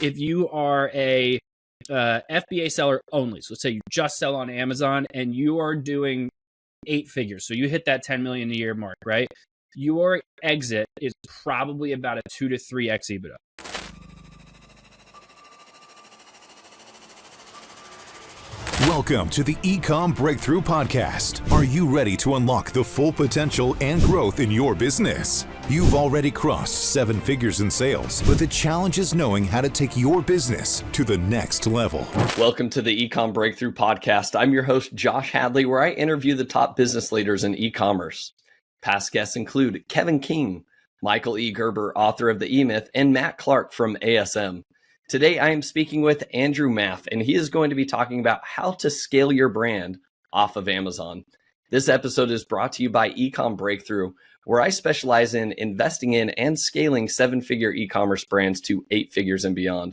if you are a FBA seller only, so let's say you just sell on Amazon and you are doing 8 figures, so you hit that 10 million a year mark, right? Your exit is probably about a 2 to 3x EBITDA. Welcome to the Ecom Breakthrough Podcast. Are you ready to unlock the full potential and growth in your business? You've already crossed 7 figures in sales, but the challenge is knowing how to take your business to the next level. Welcome to the Ecom Breakthrough Podcast. I'm your host, Josh Hadley, where I interview the top business leaders in e-commerce. Past guests include Kevin King, Michael E. Gerber, author of The E-Myth, and Matt Clark from ASM. Today, I am speaking with Andrew Maff, and he is going to be talking about how to scale your brand off of Amazon. This episode is brought to you by Ecom Breakthrough, where I specialize in investing in and scaling 7-figure e-commerce brands to 8 figures and beyond.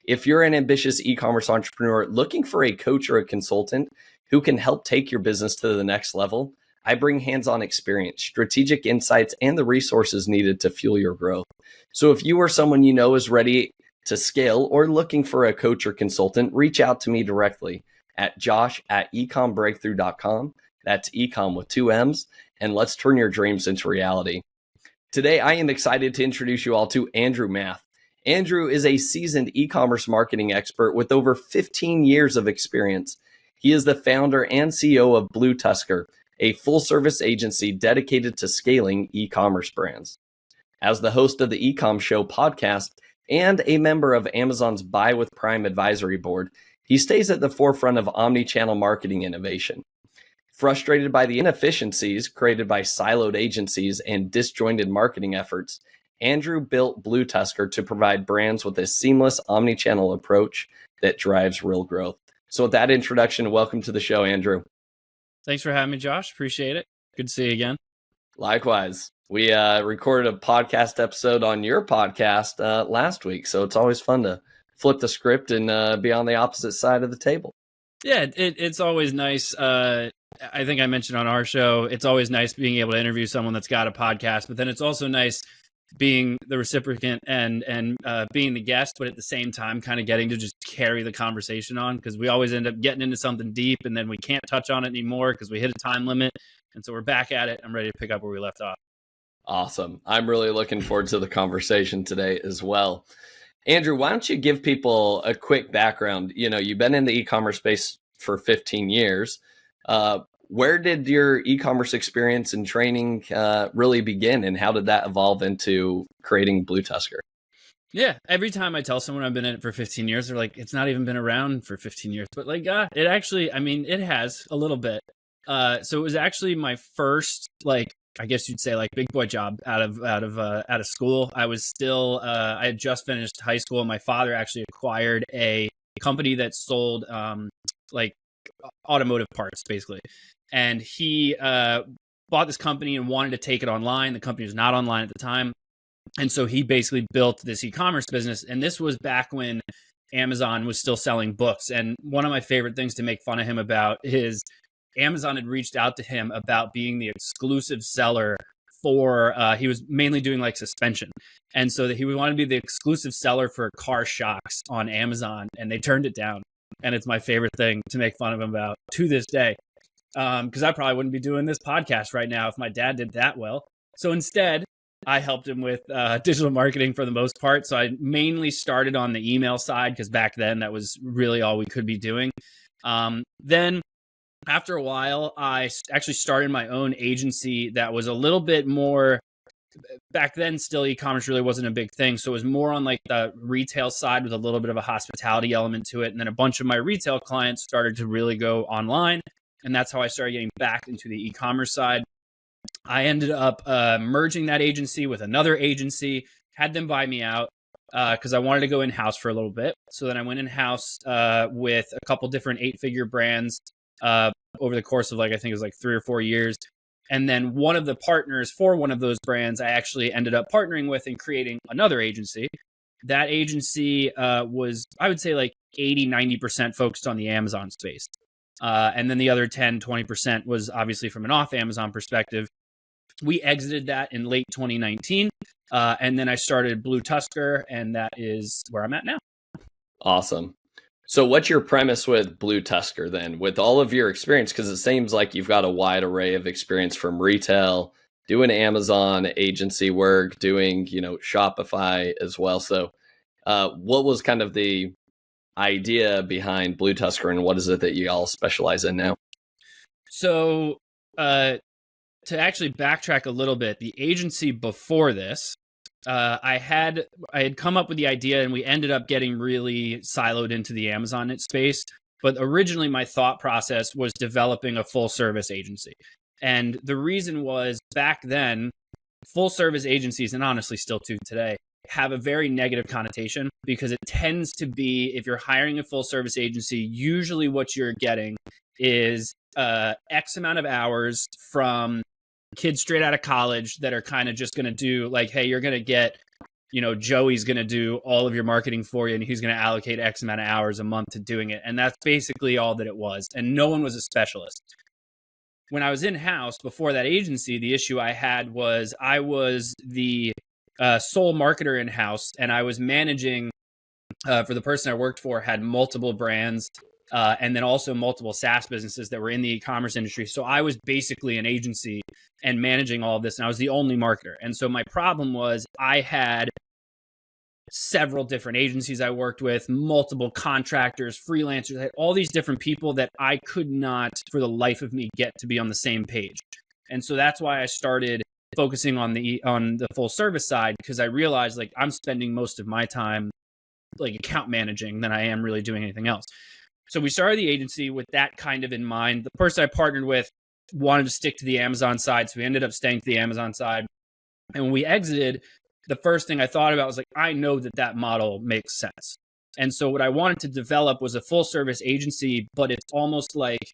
If you're an ambitious e-commerce entrepreneur looking for a coach or a consultant who can help take your business to the next level, I bring hands-on experience, strategic insights, and the resources needed to fuel your growth. So if you or someone you know is ready to scale or looking for a coach or consultant, reach out to me directly at josh@ecombreakthrough.com. That's ecom with 2 M's, and let's turn your dreams into reality. Today, I am excited to introduce you all to Andrew Maff. Andrew is a seasoned e-commerce marketing expert with over 15 years of experience. He is the founder and CEO of Blue Tusker, a full-service agency dedicated to scaling e-commerce brands. As the host of the Ecom Show podcast, and a member of Amazon's Buy with Prime advisory board, he stays at the forefront of omni-channel marketing innovation. Frustrated by the inefficiencies created by siloed agencies and disjointed marketing efforts, Andrew built Blue Tusker to provide brands with a seamless omni-channel approach that drives real growth. So with that introduction, welcome to the show, Andrew. Thanks for having me, Josh. Appreciate it. Good to see you again. Likewise. We recorded a podcast episode on your podcast last week, so it's always fun to flip the script and be on the opposite side of the table. Yeah, it's always nice. I think I mentioned on our show, it's always nice being able to interview someone that's got a podcast, but then it's also nice being the recipient and being the guest, but at the same time kind of getting to just carry the conversation on, because we always end up getting into something deep and then we can't touch on it anymore because we hit a time limit. And so we're back at it. I'm ready to pick up where we left off. Awesome. I'm really looking forward to the conversation today as well. Andrew, why don't you give people a quick background? You know, you've been in the e-commerce space for 15 years. Where did your e-commerce experience and training really begin, and how did that evolve into creating Blue Tusker? Yeah, every time I tell someone I've been in it for 15 years, they're like, it's not even been around for 15 years. But like, it actually, I mean, it has a little bit. So it was actually my first, like, I guess you'd say, like, big boy job out of school. I was still, I had just finished high school. My father actually acquired a company that sold like automotive parts, basically. And he bought this company and wanted to take it online. The company was not online at the time. And so he basically built this e-commerce business. And this was back when Amazon was still selling books. And one of my favorite things to make fun of him about is Amazon had reached out to him about being the exclusive seller for, he was mainly doing like suspension. And so that he wanted to be the exclusive seller for car shocks on Amazon, and they turned it down. And it's my favorite thing to make fun of him about to this day. Because I probably wouldn't be doing this podcast right now if my dad did that well. So instead, I helped him with digital marketing for the most part. So I mainly started on the email side, because back then that was really all we could be doing. Then after a while, I actually started my own agency that was a little bit more, back then still e-commerce really wasn't a big thing. So it was more on like the retail side with a little bit of a hospitality element to it. And then a bunch of my retail clients started to really go online. And that's how I started getting back into the e-commerce side. I ended up merging that agency with another agency, had them buy me out because I wanted to go in-house for a little bit. So then I went in-house with a couple different 8-figure brands over the course of I think it was 3 or 4 years. And then one of the partners for one of those brands, I actually ended up partnering with and creating another agency. That agency was, I would say 80, 90% focused on the Amazon space. And then the other 10, 20% was obviously from an off Amazon perspective. We exited that in late 2019. And then I started Blue Tusker, and that is where I'm at now. Awesome. So what's your premise with Blue Tusker then, with all of your experience? Because it seems like you've got a wide array of experience from retail, doing Amazon agency work, doing, Shopify as well. So what was kind of the idea behind Blue Tusker, and what is it that you all specialize in now? So to actually backtrack a little bit, the agency before this, I had come up with the idea, and we ended up getting really siloed into the Amazon space. But originally, my thought process was developing a full service agency. And the reason was, back then, full service agencies, and honestly still to today, have a very negative connotation, because it tends to be, if you're hiring a full service agency, usually what you're getting is X amount of hours from kids straight out of college that are kind of just going to do, like, hey, you're going to get, Joey's going to do all of your marketing for you, and he's going to allocate X amount of hours a month to doing it. And that's basically all that it was. And no one was a specialist. When I was in-house before that agency, the issue I had was I was the sole marketer in-house, and I was managing, for the person I worked for, had multiple brands, and then also multiple SaaS businesses that were in the e-commerce industry. So I was basically an agency and managing all of this, and I was the only marketer. And so my problem was, I had several different agencies I worked with, multiple contractors, freelancers, I had all these different people that I could not, for the life of me, get to be on the same page. And so that's why I started focusing on the full service side, because I realized, like, I'm spending most of my time like account managing than I am really doing anything else. So we started the agency with that kind of in mind. The person I partnered with wanted to stick to the Amazon side, so we ended up staying to the Amazon side. And when we exited, the first thing I thought about was, like, I know that model makes sense. And so what I wanted to develop was a full service agency, but it's almost like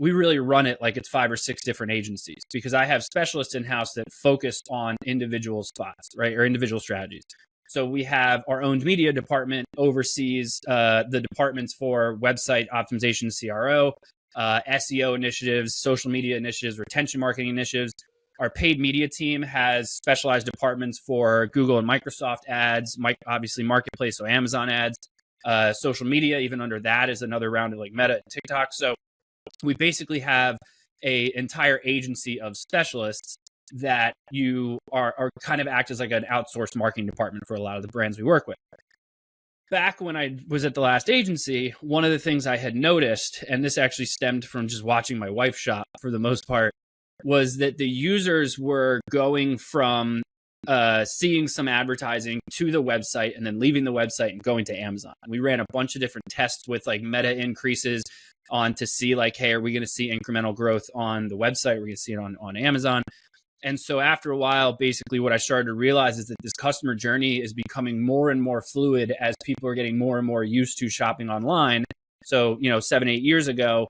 we really run it like it's 5 or 6 different agencies, because I have specialists in-house that focus on individual spots, right, or individual strategies. So we have our owned media department oversees the departments for website optimization, CRO, SEO initiatives, social media initiatives, retention marketing initiatives. Our paid media team has specialized departments for Google and Microsoft ads, obviously Marketplace, so Amazon ads, social media. Even under that is another round of like Meta and TikTok. So we basically have an entire agency of specialists that you are kind of act as like an outsourced marketing department for a lot of the brands we work with. Back when I was at the last agency, one of the things I had noticed, and this actually stemmed from just watching my wife shop for the most part, was that the users were going from seeing some advertising to the website and then leaving the website and going to Amazon. We ran a bunch of different tests with like meta increases on to see like, hey, are we going to see incremental growth on the website? We're going to see it on Amazon. And so after a while, basically what I started to realize is that this customer journey is becoming more and more fluid as people are getting more and more used to shopping online. So, 7, 8 years ago,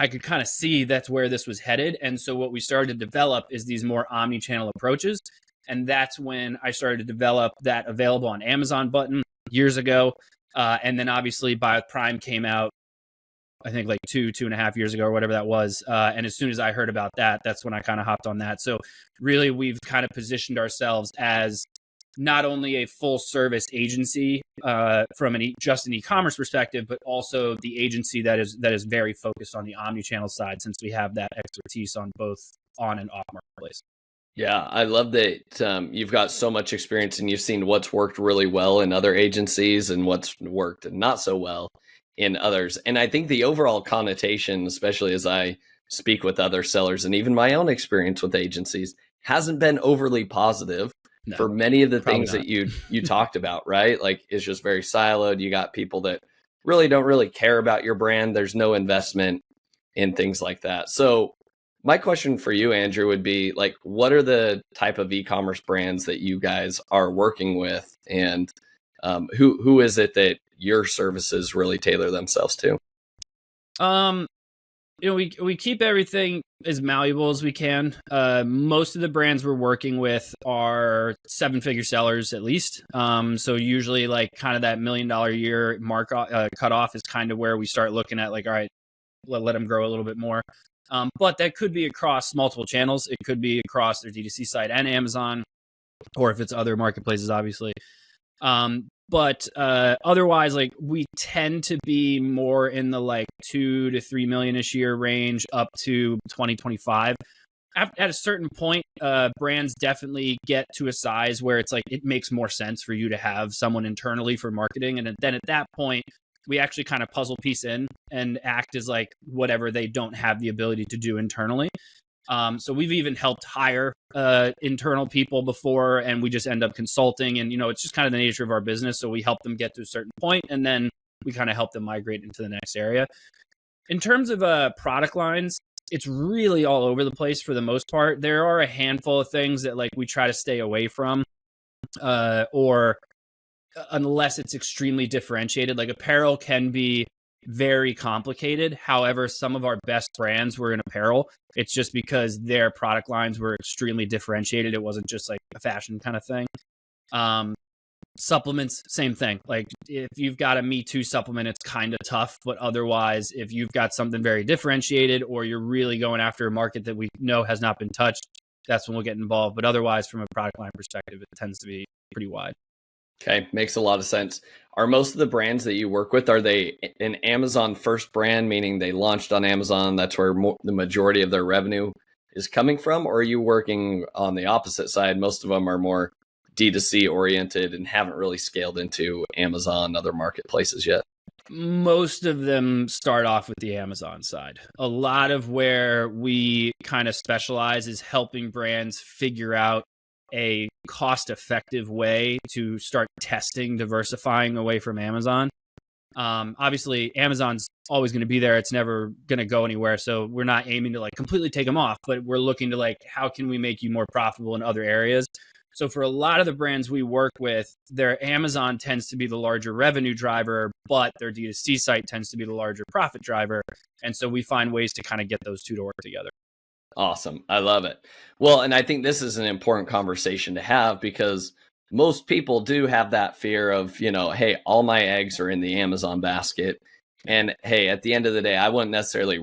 I could kind of see that's where this was headed. And so what we started to develop is these more omni-channel approaches. And that's when I started to develop that available on Amazon button years ago. And then obviously Buy with Prime came out, I think like 2.5 years ago or whatever that was. And as soon as I heard about that, that's when I kind of hopped on that. So really we've kind of positioned ourselves as not only a full service agency from just an e-commerce perspective, but also the agency that is very focused on the omni-channel side, since we have that expertise on both on and off marketplace. Yeah, I love that you've got so much experience and you've seen what's worked really well in other agencies and what's worked not so well in others. And I think the overall connotation, especially as I speak with other sellers and even my own experience with agencies, hasn't been overly positive. No, for many of the things that you talked about, right? Like it's just very siloed. You got people that don't really care about your brand. There's no investment in things like that. So my question for you, Andrew, would be like, what are the type of e-commerce brands that you guys are working with, and who is it that your services really tailor themselves to? We keep everything as malleable as we can. Most of the brands we're working with are 7-figure sellers at least. So usually like kind of that $1 million a year mark cutoff is kind of where we start looking at like, all right, let them grow a little bit more. But that could be across multiple channels. It could be across their D2C site and Amazon, or if it's other marketplaces, obviously. But otherwise, like we tend to be more in the like 2 to 3 million ish year range up to 2025. At a certain point, brands definitely get to a size where it's like it makes more sense for you to have someone internally for marketing. And then at that point, we actually kind of puzzle piece in and act as like whatever they don't have the ability to do internally. So we've even helped hire internal people before, and we just end up consulting. And, it's just kind of the nature of our business. So we help them get to a certain point, and then we kind of help them migrate into the next area. In terms of product lines, it's really all over the place for the most part. There are a handful of things that like we try to stay away from, or unless it's extremely differentiated. Like apparel can be very complicated. However, some of our best brands were in apparel. It's just because their product lines were extremely differentiated. It wasn't just like a fashion kind of thing. Supplements, same thing. Like if you've got a Me Too supplement, it's kind of tough. But otherwise, if you've got something very differentiated or you're really going after a market that we know has not been touched, that's when we'll get involved. But otherwise, from a product line perspective, it tends to be pretty wide. Okay, makes a lot of sense. Are most of the brands that you work with, are they an Amazon first brand, meaning they launched on Amazon, that's where the majority of their revenue is coming from? Or are you working on the opposite side? Most of them are more D2C oriented and haven't really scaled into Amazon and other marketplaces yet. Most of them start off with the Amazon side. A lot of where we kind of specialize is helping brands figure out a cost-effective way to start testing, diversifying away from Amazon. Obviously, Amazon's always going to be there. It's never going to go anywhere. So we're not aiming to like completely take them off, but we're looking to like, how can we make you more profitable in other areas? So for a lot of the brands we work with, their Amazon tends to be the larger revenue driver, but their D2C site tends to be the larger profit driver. And so we find ways to kind of get those two to work together. Awesome. I love it. Well, and I think this is an important conversation to have because most people do have that fear of, hey, all my eggs are in the Amazon basket. And hey, at the end of the day, I wouldn't necessarily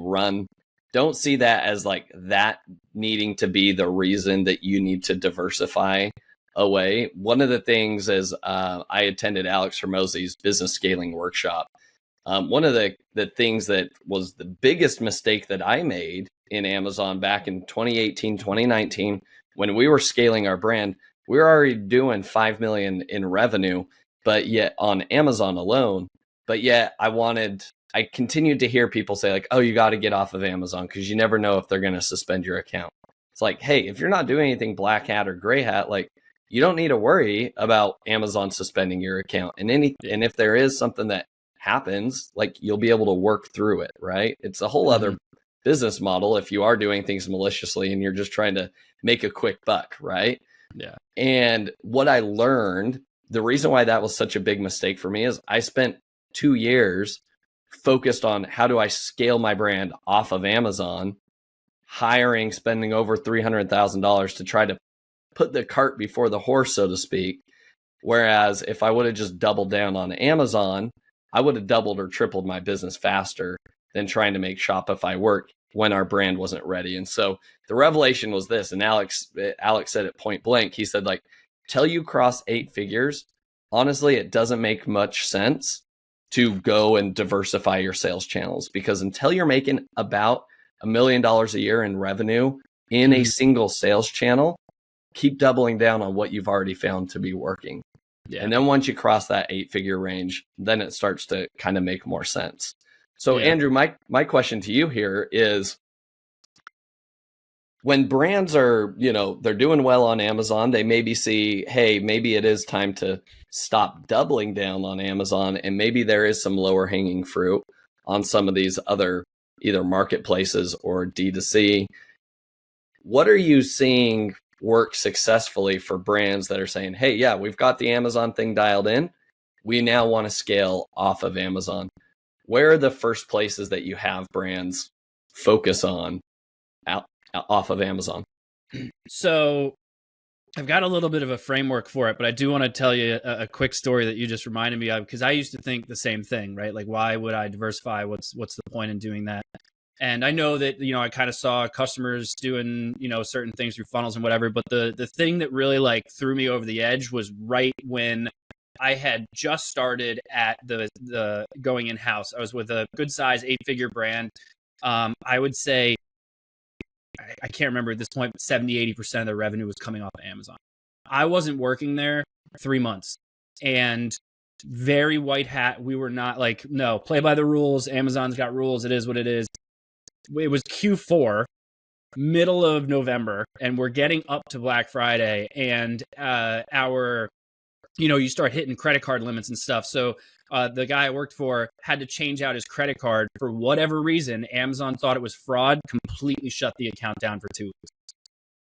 don't see that as like that needing to be the reason that you need to diversify away. One of the things is I attended Alex Hormozi's business scaling workshop. One of the things that was the biggest mistake that I made in Amazon back in 2018, 2019, when we were scaling our brand, we were already doing 5 million in revenue, but yet on Amazon alone, but yet I continued to hear people say like, oh, you got to get off of Amazon because you never know if they're going to suspend your account. It's like, hey, if you're not doing anything black hat or gray hat, like you don't need to worry about Amazon suspending your account. And if there is something that happens, like you'll be able to work through it, right? It's a whole other business model if you are doing things maliciously and you're just trying to make a quick buck, right? Yeah. And what I learned, the reason why that was such a big mistake for me is I spent 2 years focused on how do I scale my brand off of Amazon, spending over $300,000 to try to put the cart before the horse, so to speak. Whereas if I would have just doubled down on Amazon, I would have doubled or tripled my business faster than trying to make Shopify work when our brand wasn't ready. And so the revelation was this, and Alex said it point blank. He said, like, till you cross 8 figures, honestly, it doesn't make much sense to go and diversify your sales channels, because until you're making about $1 million a year in revenue in a single sales channel, keep doubling down on what you've already found to be working. Yeah. And then once you cross that 8-figure range, then it starts to kind of make more sense. So Andrew, my question to you here is, when brands are, they're doing well on Amazon, they maybe see, hey, maybe it is time to stop doubling down on Amazon, and maybe there is some lower hanging fruit on some of these other either marketplaces or D2C. What are you seeing work successfully for brands that are saying, hey, yeah, we've got the Amazon thing dialed in. We now want to scale off of Amazon. Where are the first places that you have brands focus on off of Amazon? So I've got a little bit of a framework for it, but I do want to tell you a quick story that you just reminded me of, because I used to think the same thing, right? Like, why would I diversify? What's the point in doing that? And I know that, I kind of saw customers doing, certain things through funnels and whatever, but the thing that really like threw me over the edge was right when I had just started at the going in-house. I was with a good size 8-figure brand. I would say, I can't remember at this point, but 70-80% of the revenue was coming off of Amazon. I wasn't working there 3 months, and very white hat. We were not like, no, play by the rules. Amazon's got rules. It is what it is. It was Q4, middle of November, and we're getting up to Black Friday, and you start hitting credit card limits and stuff. So the guy I worked for had to change out his credit card for whatever reason. Amazon thought it was fraud, completely shut the account down for 2 weeks.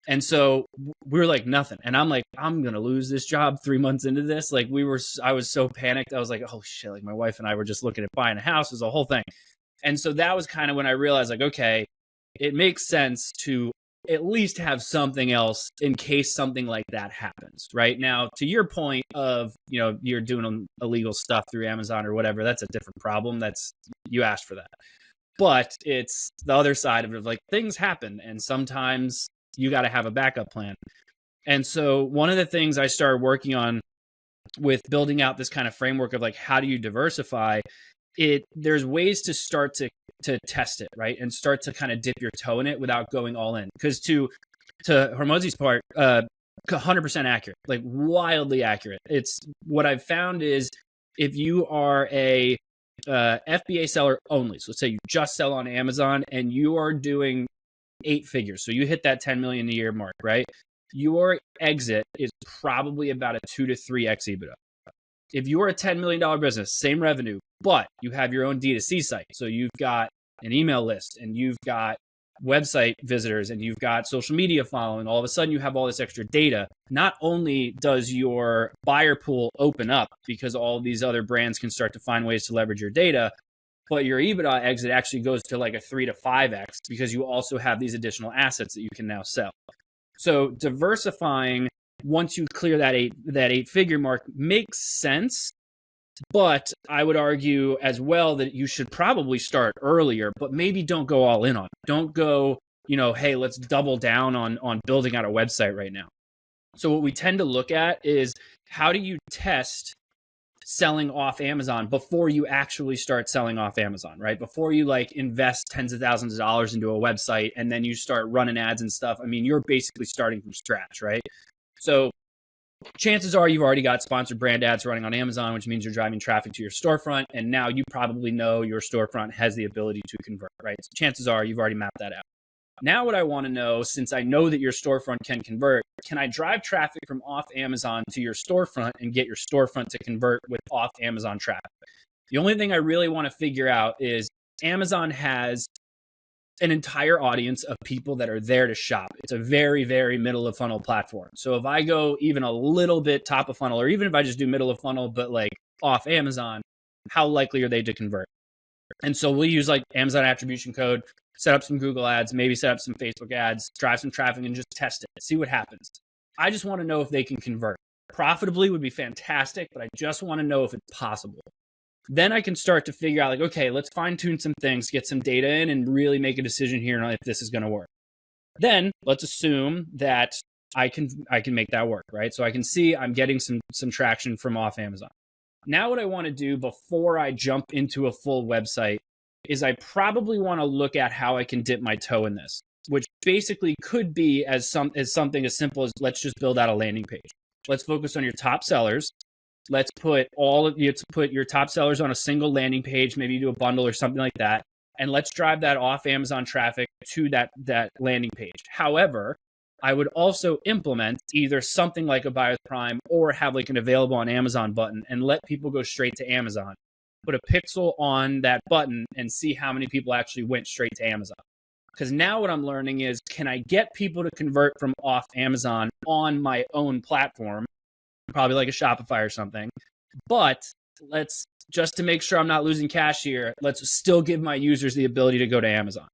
And so we were like, nothing. And I'm like, I'm going to lose this job 3 months into this. Like I was so panicked. I was like, oh shit. Like my wife and I were just looking at buying a house. It was a whole thing. And so that was kind of when I realized, like, okay, it makes sense to at least have something else in case something like that happens. Right now, to your point of, you're doing illegal stuff through Amazon or whatever, that's a different problem. You asked for that. But it's the other side of it, like things happen, and sometimes you got to have a backup plan. And so one of the things I started working on with building out this kind of framework of like, how do you diversify it? There's ways to start to test it, right? And start to kind of dip your toe in it without going all in. Because to Hormozi's part, 100% accurate, like wildly accurate. It's what I've found is if you are a FBA seller only, so let's say you just sell on Amazon and you are doing 8 figures. So you hit that 10 million a year mark, right? Your exit is probably about a 2 to 3x EBITDA. If you are a $10 million business, same revenue, but you have your own D2C site. So you've got an email list and you've got website visitors and you've got social media following. All of a sudden you have all this extra data. Not only does your buyer pool open up because all these other brands can start to find ways to leverage your data, but your EBITDA exit actually goes to like a 3 to 5x because you also have these additional assets that you can now sell. So diversifying, once you clear that 8-figure mark, makes sense. But I would argue as well that you should probably start earlier, but maybe don't go all in on it. Don't go, hey, let's double down on building out a website right now. So what we tend to look at is, how do you test selling off Amazon before you actually start selling off Amazon, right? Before you like invest tens of thousands of dollars into a website and then you start running ads and stuff. I mean, you're basically starting from scratch, right? So chances are you've already got sponsored brand ads running on Amazon, which means you're driving traffic to your storefront. And now you probably know your storefront has the ability to convert, right? So chances are you've already mapped that out. Now what I want to know, since I know that your storefront can convert, can I drive traffic from off Amazon to your storefront and get your storefront to convert with off Amazon traffic? The only thing I really want to figure out is Amazon has an entire audience of people that are there to shop. It's a very, very middle of funnel platform. So if I go even a little bit top of funnel, or even if I just do middle of funnel, but like off Amazon, how likely are they to convert? And so we'll use like Amazon attribution code, set up some Google ads, maybe set up some Facebook ads, drive some traffic and just test it, see what happens. I just want to know if they can convert. Profitably would be fantastic, but I just want to know if it's possible. Then I can start to figure out like, okay, let's fine tune some things, get some data in and really make a decision here on if this is going to work. Then let's assume that I can make that work, right? So I can see I'm getting some traction from off Amazon. Now what I want to do before I jump into a full website is I probably want to look at how I can dip my toe in this, which basically could be as something as simple as, let's just build out a landing page. Let's focus on your top sellers. Let's put your top sellers on a single landing page. Maybe you do a bundle or something like that. And let's drive that off Amazon traffic to that landing page. However, I would also implement either something like a Buy with Prime or have like an available on Amazon button and let people go straight to Amazon. Put a pixel on that button and see how many people actually went straight to Amazon. Because now what I'm learning is, can I get people to convert from off Amazon on my own platform, probably like a Shopify or something. But let's, just to make sure I'm not losing cash here, let's still give my users the ability to go to Amazon.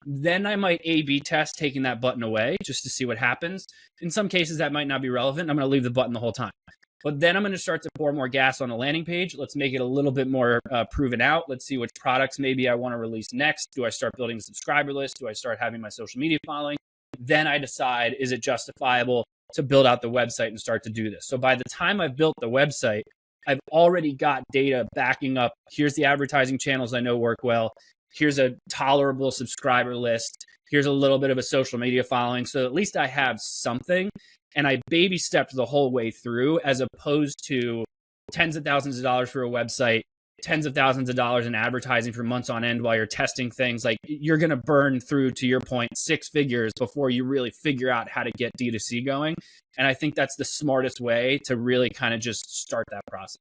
Then I might A/B test taking that button away just to see what happens. In some cases, that might not be relevant. I'm going to leave the button the whole time. But then I'm going to start to pour more gas on the landing page. Let's make it a little bit more proven out. Let's see which products maybe I want to release next. Do I start building a subscriber list? Do I start having my social media following? Then I decide, is it justifiable to build out the website and start to do this? So by the time I've built the website, I've already got data backing up. Here's the advertising channels I know work well. Here's a tolerable subscriber list. Here's a little bit of a social media following. So at least I have something. And I baby stepped the whole way through, as opposed to tens of thousands of dollars for a website, tens of thousands of dollars in advertising for months on end while you're testing things. Like, you're going to burn through, to your point, 6 figures before you really figure out how to get D2C going. And I think that's the smartest way to really kind of just start that process.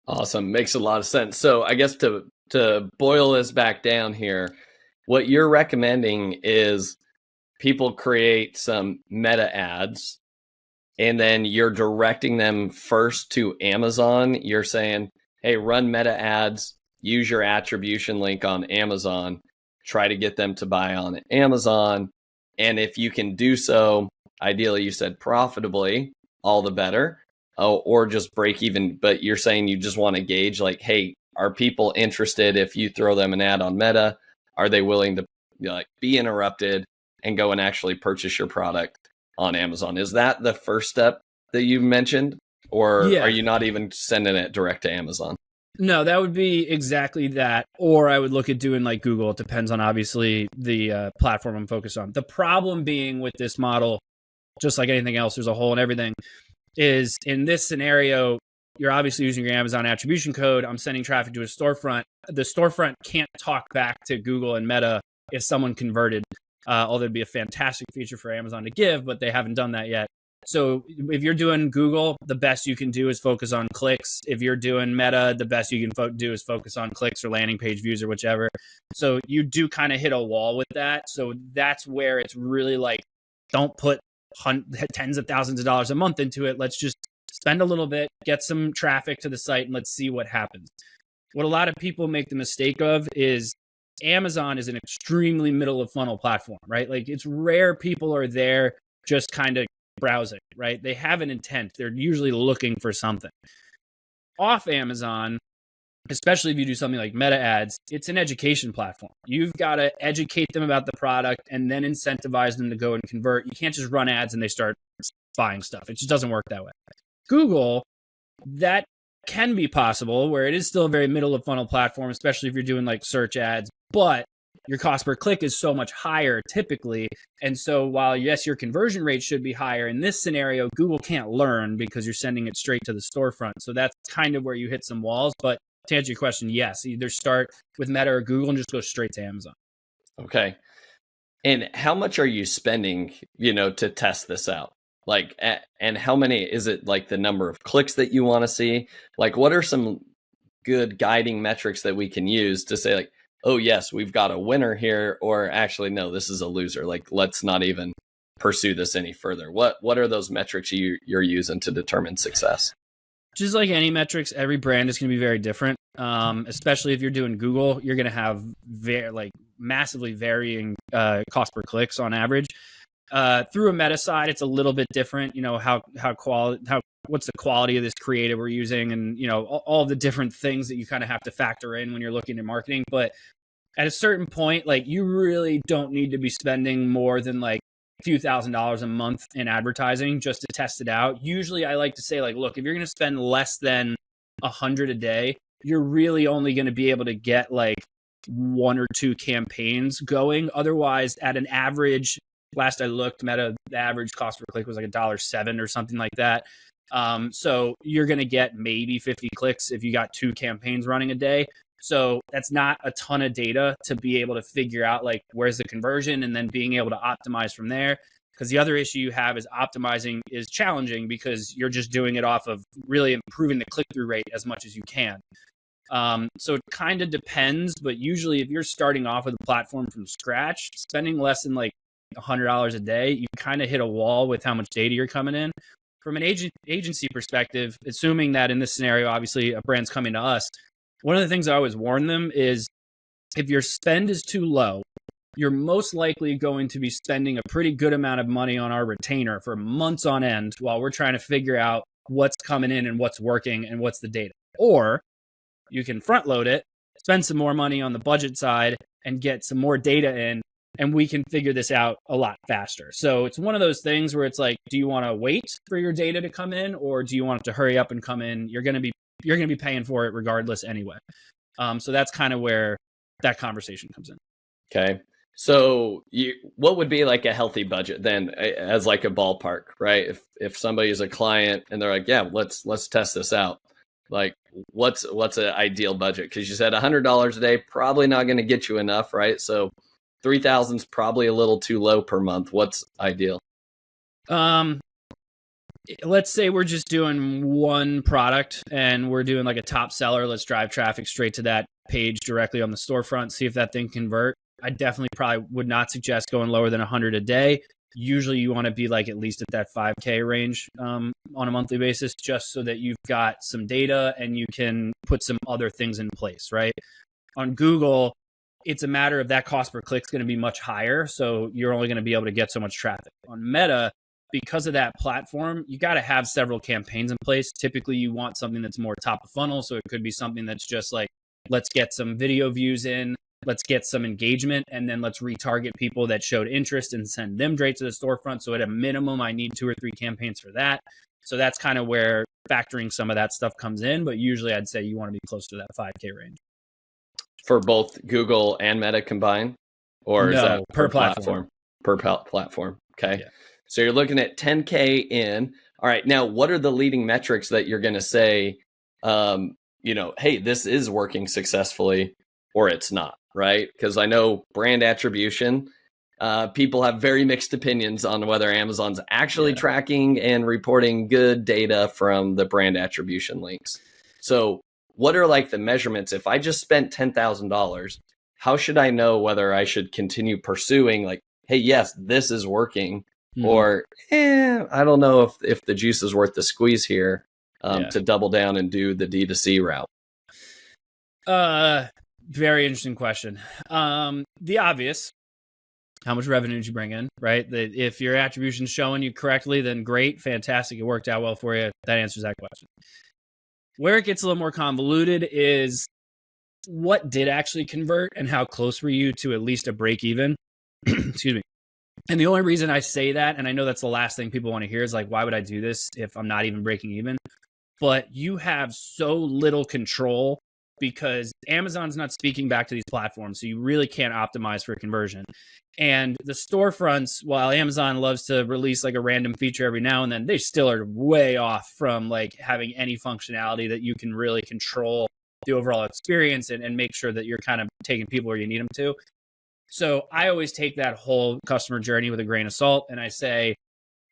Awesome. Makes a lot of sense. So I guess to boil this back down here, what you're recommending is people create some meta ads, and then you're directing them first to Amazon. You're saying, hey, run meta ads, use your attribution link on Amazon, try to get them to buy on Amazon. And if you can do so, ideally, you said profitably, all the better, or just break even. But you're saying you just want to gauge, like, hey, are people interested if you throw them an ad on Meta? Are they willing to be interrupted and go and actually purchase your product on Amazon? Is that the first step that you mentioned? Or are you not even sending it direct to Amazon? No, that would be exactly that. Or I would look at doing like Google. It depends on, obviously, the platform I'm focused on. The problem being with this model, just like anything else, there's a hole in everything, is in this scenario, you're obviously using your Amazon attribution code. I'm sending traffic to a storefront. The storefront can't talk back to Google and Meta if someone converted, although it'd be a fantastic feature for Amazon to give, but they haven't done that yet. So if you're doing Google, the best you can do is focus on clicks. If you're doing Meta, the best you can do is focus on clicks or landing page views or whichever. So you do kind of hit a wall with that. So that's where it's really like, don't put tens of thousands of dollars a month into it. Let's just spend a little bit, get some traffic to the site, and let's see what happens. What a lot of people make the mistake of is Amazon is an extremely middle of funnel platform, right? Like, it's rare people are there just kind of browsing, right? They have an intent. They're usually looking for something. Off Amazon, especially if you do something like meta ads, it's an education platform. You've got to educate them about the product and then incentivize them to go and convert. You can't just run ads and they start buying stuff. It just doesn't work that way. Google, that can be possible, where it is still a very middle of funnel platform, especially if you're doing like search ads, but your cost per click is so much higher typically. And so while, yes, your conversion rate should be higher, in this scenario, Google can't learn because you're sending it straight to the storefront. So that's kind of where you hit some walls. But to answer your question, yes, either start with Meta or Google and just go straight to Amazon. Okay. And how much are you spending, to test this out? Like, and how many, is it like the number of clicks that you want to see? Like, what are some good guiding metrics that we can use to say, like, oh yes, we've got a winner here, or actually, no, this is a loser. Like, let's not even pursue this any further. What are those metrics you're using to determine success? Just like any metrics, every brand is going to be very different. Especially if you're doing Google, you're going to have massively varying cost per clicks on average. Through a Meta side, it's a little bit different. What's the quality of this creative we're using, and all the different things that you kind of have to factor in when you're looking at marketing. But at a certain point, like, you really don't need to be spending more than like a few $1,000s a month in advertising just to test it out. Usually I like to say, like, look, if you're going to spend less than $100 a day, you're really only going to be able to get like 1 or 2 campaigns going. Otherwise, at an average, last I looked, Meta, the average cost per click was like $1.07 or something like that. So you're going to get maybe 50 clicks if you got 2 campaigns running a day. So that's not a ton of data to be able to figure out, like, where's the conversion, and then being able to optimize from there. Because the other issue you have is optimizing is challenging because you're just doing it off of really improving the click-through rate as much as you can. So it kind of depends, but usually if you're starting off with a platform from scratch, spending less than like $100 a day, you kind of hit a wall with how much data you're coming in. From an agency perspective, assuming that in this scenario, obviously a brand's coming to us, one of the things I always warn them is if your spend is too low, you're most likely going to be spending a pretty good amount of money on our retainer for months on end while we're trying to figure out what's coming in and what's working and what's the data. Or you can front load it, spend some more money on the budget side and get some more data in, and we can figure this out a lot faster. So it's one of those things where it's like, do you want to wait for your data to come in, or do you want it to hurry up and come in? You're going to be you're going to be paying for it regardless anyway. So that's kind of where that conversation comes in. Okay. So what would be like a healthy budget then, as like a ballpark, right? If somebody is a client and they're like, yeah, let's test this out. Like what's an ideal budget? Because you said $100 a day, probably not going to get you enough, right? So 3,000 is probably a little too low per month. What's ideal? Let's say we're just doing one product and we're doing like a top seller. Let's drive traffic straight to that page directly on the storefront, see if that thing convert. I definitely probably would not suggest going lower than 100 a day. Usually you want to be like at least at that 5K range on a monthly basis, just so that you've got some data and you can put some other things in place, right? On Google, it's a matter of that cost per click is going to be much higher. So you're only going to be able to get so much traffic. On Meta, because of that platform, you got to have several campaigns in place. Typically, you want something that's more top of funnel. So it could be something that's just like, let's get some video views in, let's get some engagement, and then let's retarget people that showed interest and send them straight to the storefront. So at a minimum, I need 2 or 3 campaigns for that. So that's kind of where factoring some of that stuff comes in. But usually I'd say you want to be close to that 5K range. For both Google and Meta combined? Or is that per platform? Per platform. Okay. Yeah. So you're looking at 10K in. All right. Now, what are the leading metrics that you're going to say, hey, this is working successfully or it's not, right? Because I know brand attribution, people have very mixed opinions on whether Amazon's actually tracking and reporting good data from the brand attribution links. So what are like the measurements? If I just spent $10,000, how should I know whether I should continue pursuing like, hey, yes, this is working, or I don't know if the juice is worth the squeeze here to double down and do the D2C route? Very interesting question. The obvious, how much revenue did you bring in, right? If your attribution's showing you correctly, then great, fantastic. It worked out well for you. That answers that question. Where it gets a little more convoluted is what did actually convert and how close were you to at least a break even? Excuse me. And the only reason I say that, and I know that's the last thing people want to hear, is like, why would I do this if I'm not even breaking even? But you have so little control because Amazon's not speaking back to these platforms. So you really can't optimize for conversion. And the storefronts, while Amazon loves to release like a random feature every now and then, they still are way off from like having any functionality that you can really control the overall experience and make sure that you're kind of taking people where you need them to. So I always take that whole customer journey with a grain of salt. And I say,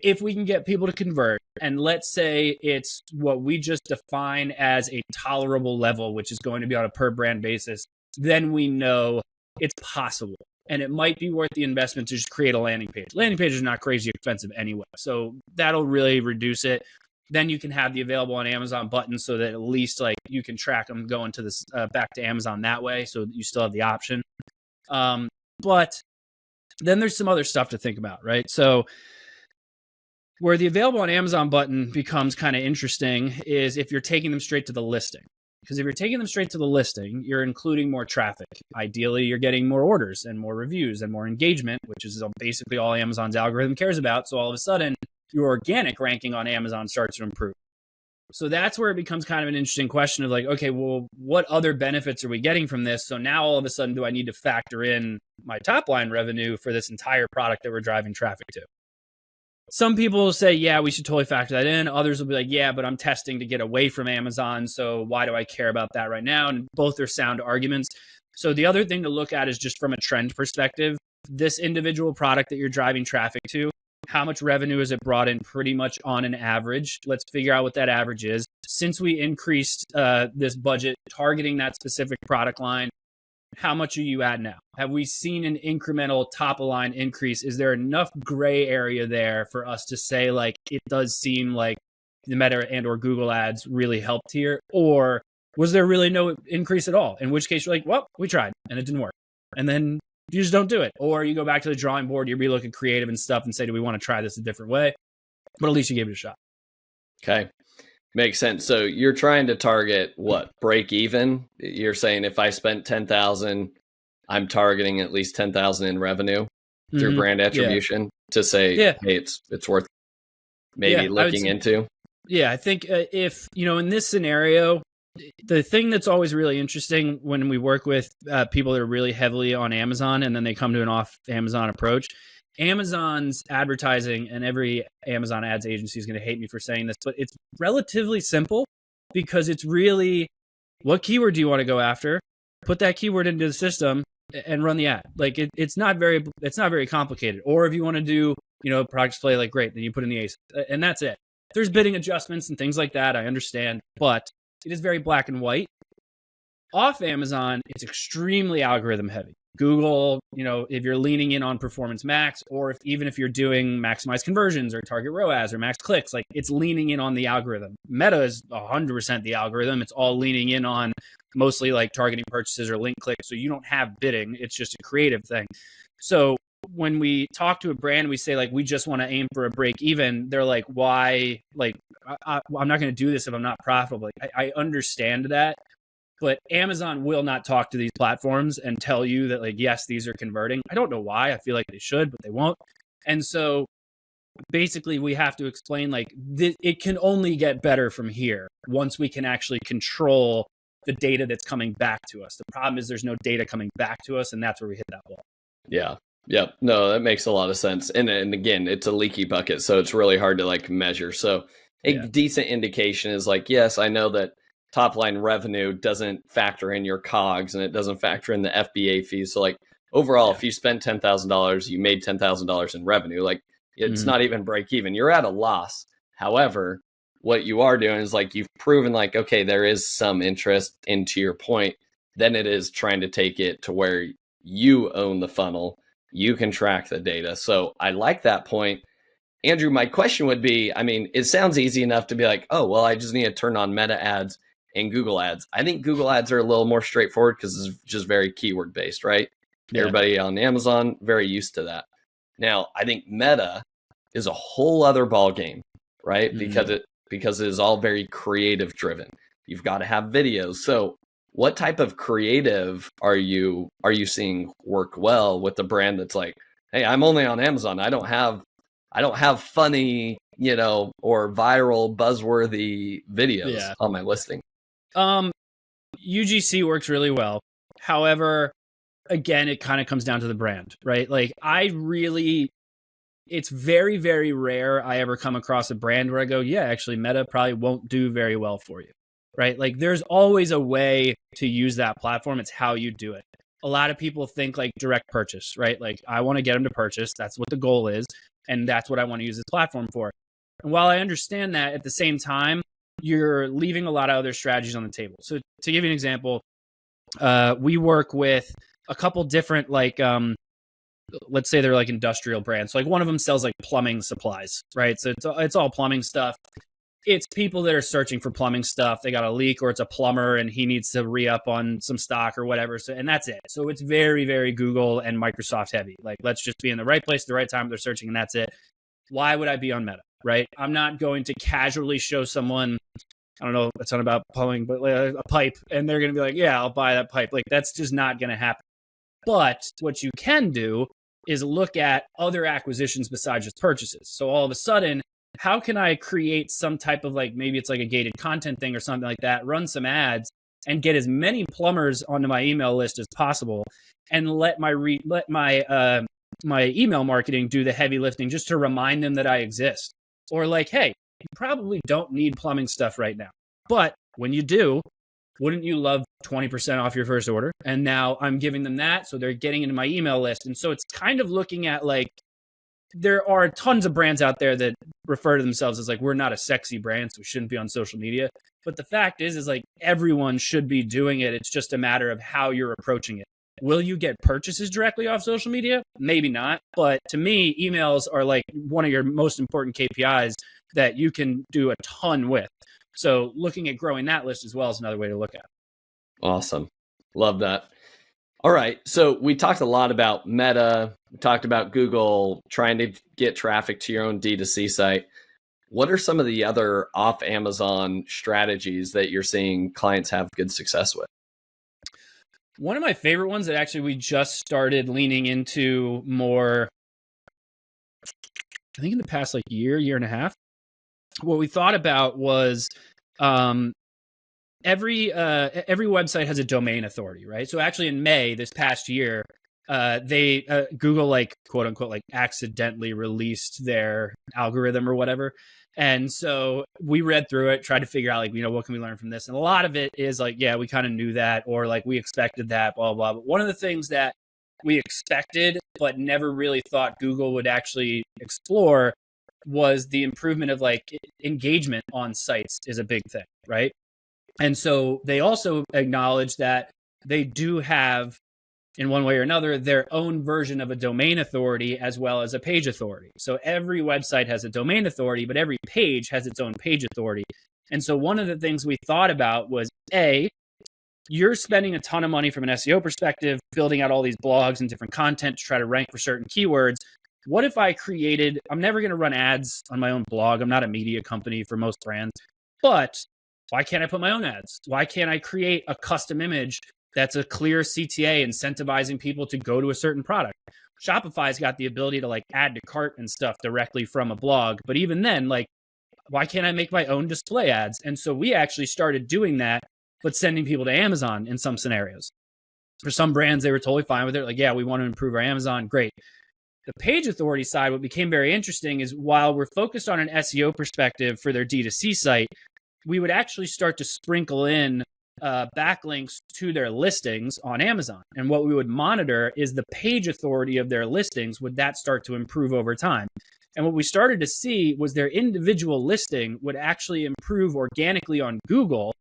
if we can get people to convert, and let's say it's what we just define as a tolerable level, which is going to be on a per brand basis, then we know it's possible. And it might be worth the investment to just create a landing page. Landing pages are not crazy expensive anyway. So that'll really reduce it. Then you can have the available on Amazon button so that at least like you can track them going to this back to Amazon that way. So you still have the option. But then there's some other stuff to think about, right? So where the available on Amazon button becomes kind of interesting is if you're taking them straight to the listing. Because if you're taking them straight to the listing, you're including more traffic. Ideally, you're getting more orders and more reviews and more engagement, which is basically all Amazon's algorithm cares about. So all of a sudden, your organic ranking on Amazon starts to improve. So that's where it becomes kind of an interesting question of like, okay, well, what other benefits are we getting from this? So now all of a sudden, do I need to factor in my top line revenue for this entire product that we're driving traffic to? Some people will say, yeah, we should totally factor that in. Others will be like, yeah, but I'm testing to get away from Amazon. So why do I care about that right now? And both are sound arguments. So the other thing to look at is just from a trend perspective, this individual product that you're driving traffic to, how much revenue has it brought in pretty much on an average? Let's figure out what that average is. Since we increased this budget targeting that specific product line, how much are you at now? Have we seen an incremental top of line increase? Is there enough gray area there for us to say like it does seem like the Meta and or Google ads really helped here? Or was there really no increase at all? In which case you're like, well, we tried and it didn't work. And then you just don't do it. Or you go back to the drawing board, you relook at creative and stuff and say, do we want to try this a different way? But at least you gave it a shot. Okay. Makes sense. So you're trying to target what? Break even? You're saying if I spent 10,000, I'm targeting at least 10,000 in revenue through brand attribution to say, hey, it's worth maybe looking into. Yeah, I think if, in this scenario, the thing that's always really interesting when we work with people that are really heavily on Amazon and then they come to an off Amazon approach, Amazon's advertising, and every Amazon ads agency is going to hate me for saying this, but it's relatively simple because it's really, what keyword do you want to go after? Put that keyword into the system and run the ad. Like it's not very complicated. Or if you want to do, product display, like great, then you put in the ACE and that's it. There's bidding adjustments and things like that, I understand, but it is very black and white. Off Amazon, it's extremely algorithm heavy. Google, if you're leaning in on performance max, or even if you're doing maximize conversions or target ROAS or max clicks, like it's leaning in on the algorithm. Meta is 100% the algorithm. It's all leaning in on mostly like targeting purchases or link clicks. So you don't have bidding. It's just a creative thing. So when we talk to a brand, we say like, we just want to aim for a break even. They're like, why? Like, I'm not going to do this if I'm not profitable. Like, I understand that. But Amazon will not talk to these platforms and tell you that, like, yes, these are converting. I don't know why. I feel like they should, but they won't. And so basically we have to explain, like, it can only get better from here once we can actually control the data that's coming back to us. The problem is there's no data coming back to us, and that's where we hit that wall. Yeah. Yep. No, that makes a lot of sense. And again, it's a leaky bucket, so it's really hard to like measure. So a decent indication is like, yes, I know that top line revenue doesn't factor in your COGS and it doesn't factor in the FBA fees. So like overall, if you spend $10,000, you made $10,000 in revenue, like it's not even break even. You're at a loss. However, what you are doing is like, you've proven like, okay, there is some interest, and to your point, then it is trying to take it to where you own the funnel. You can track the data. So I like that point. Andrew, my question would be, I mean, it sounds easy enough to be like, oh, well, I just need to turn on Meta ads and Google ads. I think Google ads are a little more straightforward because it's just very keyword based, right? Yeah. Everybody on Amazon, very used to that. Now, I think Meta is a whole other ball game, right? Because it is all very creative driven. You've got to have videos. So what type of creative are you seeing work well with the brand that's like, hey, I'm only on Amazon. I don't have funny, or viral buzzworthy videos on my listing. UGC works really well. However, again, it kind of comes down to the brand, right? Like it's very, very rare I ever come across a brand where I go, yeah, actually Meta probably won't do very well for you, right? Like there's always a way to use that platform. It's how you do it. A lot of people think like direct purchase, right? Like I want to get them to purchase. That's what the goal is. And that's what I want to use this platform for. And while I understand that, at the same time, you're leaving a lot of other strategies on the table. So to give you an example, we work with a couple different, like, let's say they're like industrial brands. So like one of them sells like plumbing supplies, right? So it's all plumbing stuff. It's people that are searching for plumbing stuff. They got a leak, or it's a plumber and he needs to re-up on some stock or whatever. So, and that's it. So it's very, very Google and Microsoft heavy. Like, let's just be in the right place at the right time. They're searching, and that's it. Why would I be on Meta, right? I'm not going to casually show someone, I don't know, it's not about plumbing, but like a pipe, and they're going to be like, yeah, I'll buy that pipe. Like, that's just not going to happen. But what you can do is look at other acquisitions besides just purchases. So all of a sudden, how can I create some type of, like, maybe it's like a gated content thing or something like that, run some ads and get as many plumbers onto my email list as possible, and let my email marketing do the heavy lifting just to remind them that I exist. Or like, hey, you probably don't need plumbing stuff right now, but when you do, wouldn't you love 20% off your first order? And now I'm giving them that, so they're getting into my email list. And so it's kind of looking at, like, there are tons of brands out there that refer to themselves as like, we're not a sexy brand, so we shouldn't be on social media. But the fact is like, everyone should be doing it. It's just a matter of how you're approaching it. Will you get purchases directly off social media? Maybe not. But to me, emails are like one of your most important KPIs that you can do a ton with. So looking at growing that list as well is another way to look at it. Awesome. Love that. All right. So we talked a lot about Meta. We talked about Google trying to get traffic to your own D2C site. What are some of the other off Amazon strategies that you're seeing clients have good success with? One of my favorite ones that actually we just started leaning into more, I think in the past like year and a half, what we thought about was every website has a domain authority, right? So actually in May this past year, Google, like, quote unquote, like accidentally released their algorithm or whatever. And so we read through it, tried to figure out, like, what can we learn from this? And a lot of it is like, yeah, we kind of knew that, or like we expected that, blah, blah. But one of the things that we expected but never really thought Google would actually explore was the improvement of like engagement on sites is a big thing, right? And so they also acknowledge that they do have, in one way or another, their own version of a domain authority as well as a page authority. So every website has a domain authority, but every page has its own page authority. And so one of the things we thought about was, you're spending a ton of money from an SEO perspective, building out all these blogs and different content to try to rank for certain keywords. What if I I'm never going to run ads on my own blog. I'm not a media company for most brands, but why can't I put my own ads? Why can't I create a custom image that's a clear CTA incentivizing people to go to a certain product? Shopify's got the ability to like add to cart and stuff directly from a blog. But even then, like, why can't I make my own display ads? And so we actually started doing that, but sending people to Amazon in some scenarios. For some brands, they were totally fine with it. Like, yeah, we want to improve our Amazon. Great. The page authority side, what became very interesting is while we're focused on an SEO perspective for their D2C site, we would actually start to sprinkle in backlinks to their listings on Amazon. And what we would monitor is the page authority of their listings. Would that start to improve over time? And what we started to see was their individual listing would actually improve organically on Google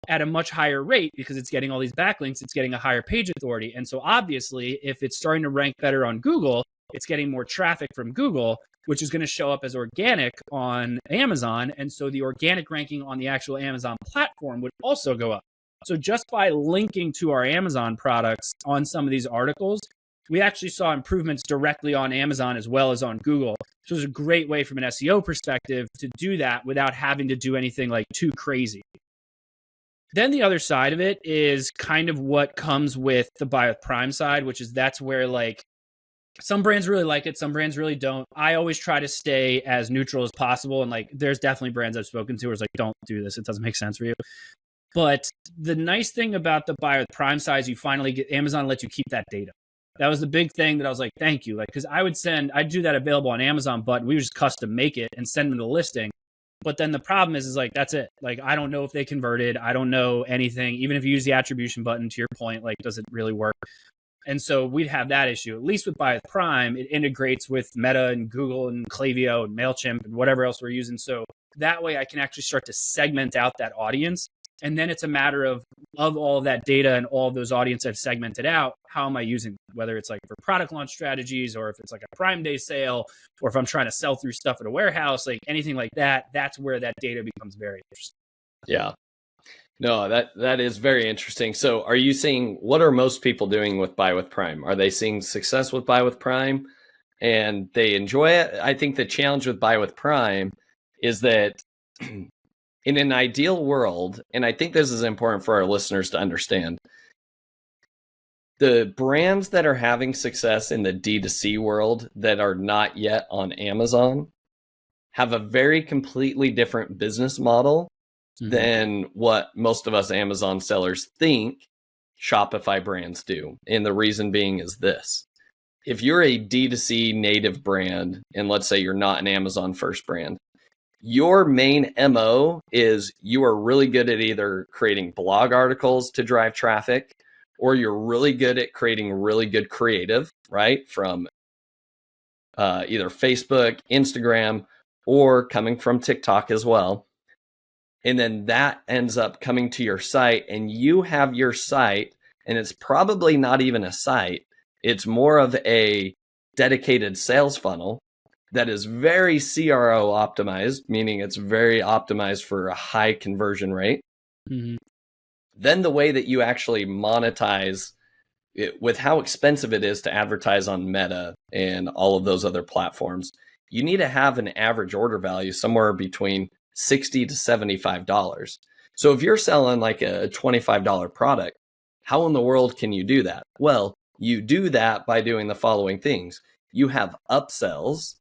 at a much higher rate because it's getting all these backlinks, it's getting a higher page authority. And so obviously, if it's starting to rank better on Google, it's getting more traffic from Google, which is going to show up as organic on Amazon. And so the organic ranking on the actual Amazon platform would also go up. So just by linking to our Amazon products on some of these articles, we actually saw improvements directly on Amazon as well as on Google. So it was a great way from an SEO perspective to do that without having to do anything like too crazy. Then the other side of it is kind of what comes with the Buy with Prime side, which is that's where like some brands really like it, some brands really don't. I always try to stay as neutral as possible. And like, there's definitely brands I've spoken to where it's like, don't do this. It doesn't make sense for you. But the nice thing about the Buy with Prime side is you finally get, Amazon lets you keep that data. That was the big thing that I was like, thank you. Like, cause I'd do that available on Amazon, but we would just custom make it and send them the listing. But then the problem is like, that's it. Like, I don't know if they converted. I don't know anything. Even if you use the attribution button, to your point, like, does it really work? And so we'd have that issue. At least with Buy with Prime, it integrates with Meta and Google and Klaviyo and MailChimp and whatever else we're using. So that way I can actually start to segment out that audience. And then it's a matter of all of that data and all of those audience I've segmented out, how am I using them? Whether it's like for product launch strategies, or if it's like a Prime Day sale, or if I'm trying to sell through stuff at a warehouse, like anything like that, that's where that data becomes very interesting. Yeah. No, that is very interesting. So are you seeing, what are most people doing with Buy with Prime? Are they seeing success with Buy with Prime and they enjoy it? I think the challenge with Buy with Prime is that in an ideal world, and I think this is important for our listeners to understand, the brands that are having success in the D2C world that are not yet on Amazon have a very completely different business model than what most of us Amazon sellers think Shopify brands do. And the reason being is this. If you're a D2C native brand, and let's say you're not an Amazon first brand, your main MO is you are really good at either creating blog articles to drive traffic, or you're really good at creating really good creative, right? From either Facebook, Instagram, or coming from TikTok as well. And then that ends up coming to your site, and you have your site, and it's probably not even a site. It's more of a dedicated sales funnel that is very CRO optimized, meaning it's very optimized for a high conversion rate. Mm-hmm. Then the way that you actually monetize it, with how expensive it is to advertise on Meta and all of those other platforms, you need to have an average order value somewhere between $60 to $75. So if you're selling like a $25 product, how in the world can you do that? Well, you do that by doing the following things. You have upsells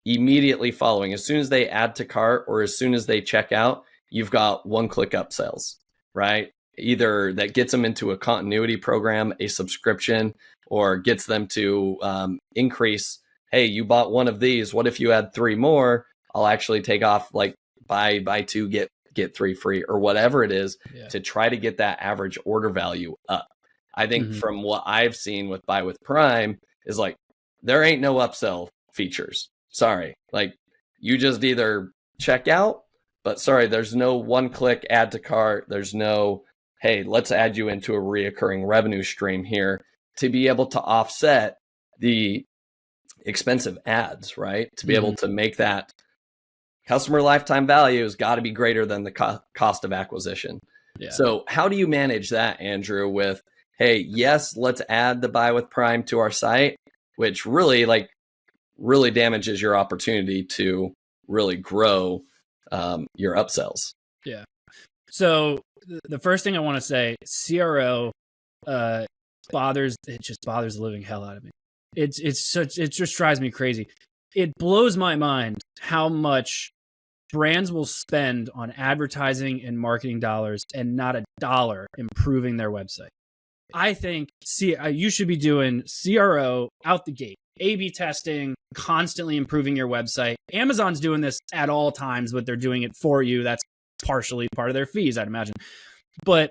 immediately following. As soon as they add to cart or as soon as they check out, you've got one-click upsells, right? Either that gets them into a continuity program, a subscription, or gets them to increase. Hey, you bought one of these. What if you add 3 more? I'll actually take off like buy 2, get 3 free, or whatever it is, to try to get that average order value up. I think from what I've seen with Buy with Prime is like, there ain't no upsell features. Sorry. Like, you just either check out, but sorry, there's no one-click add to cart. There's no, hey, let's add you into a reoccurring revenue stream here to be able to offset the expensive ads, right? To be able to make that customer lifetime value has got to be greater than the cost of acquisition. Yeah. So how do you manage that, Andrew, with, hey, yes, let's add the Buy with Prime to our site, which really damages your opportunity to really grow your upsells? Yeah. So the first thing I want to say, CRO bothers the living hell out of me. It just drives me crazy. It blows my mind how much brands will spend on advertising and marketing dollars and not a dollar improving their website. I think you should be doing CRO out the gate, A/B testing, constantly improving your website. Amazon's doing this at all times, but they're doing it for you. That's partially part of their fees, I'd imagine. But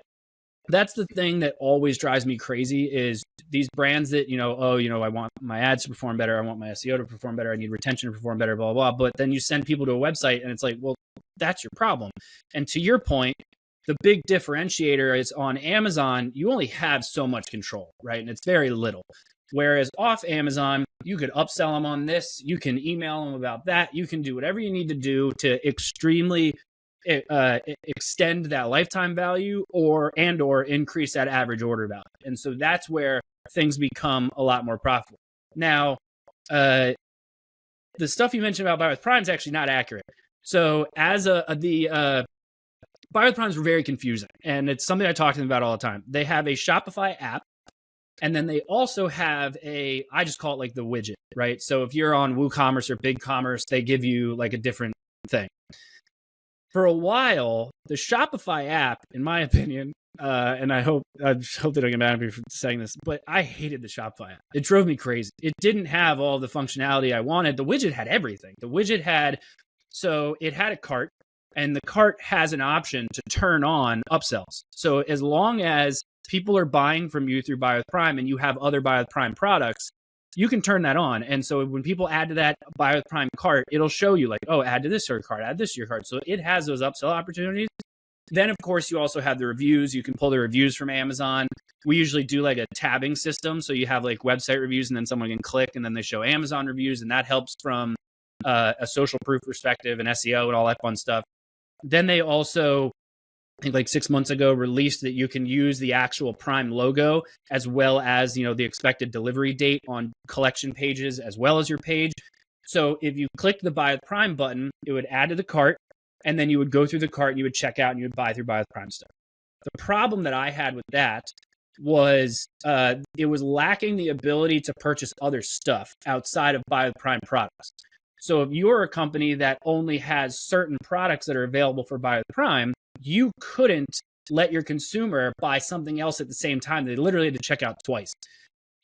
that's the thing that always drives me crazy is these brands that, I want my ads to perform better. I want my SEO to perform better. I need retention to perform better, blah, blah, blah. But then you send people to a website and it's like, well, that's your problem. And to your point, the big differentiator is on Amazon, you only have so much control, right? And it's very little. Whereas off Amazon, you could upsell them on this. You can email them about that. You can do whatever you need to do to extremely extend that lifetime value or increase that average order value. And so that's where things become a lot more profitable. Now, the stuff you mentioned about Buy with Prime is actually not accurate. So as the Buy with Prime is very confusing, and it's something I talk to them about all the time. They have a Shopify app, and then they also have I just call it like the widget, right? So if you're on WooCommerce or BigCommerce, they give you like a different thing. For a while, the Shopify app, in my opinion, and I hope they don't get mad at me for saying this, but I hated the Shopify app. It drove me crazy. It didn't have all the functionality I wanted. The widget had everything. It had a cart, and the cart has an option to turn on upsells. So as long as people are buying from you through Buy with Prime and you have other Buy with Prime products, you can turn that on. And so when people add to that Buy with Prime cart, it'll show you like, oh, add to this to your cart, add this to your cart. So it has those upsell opportunities. Then, of course, you also have the reviews. You can pull the reviews from Amazon. We usually do like a tabbing system. So you have like website reviews and then someone can click and then they show Amazon reviews. And that helps from a social proof perspective and SEO and all that fun stuff. Then they also, I think like 6 months ago, released that you can use the actual Prime logo as well as, the expected delivery date on collection pages as well as your page. So if you click the Buy with Prime button, it would add to the cart, and then you would go through the cart and you would check out and you would buy through Buy with Prime stuff. The problem that I had with that was it was lacking the ability to purchase other stuff outside of Buy with Prime products. So if you're a company that only has certain products that are available for Buy with Prime, you couldn't let your consumer buy something else at the same time. They literally had to check out twice.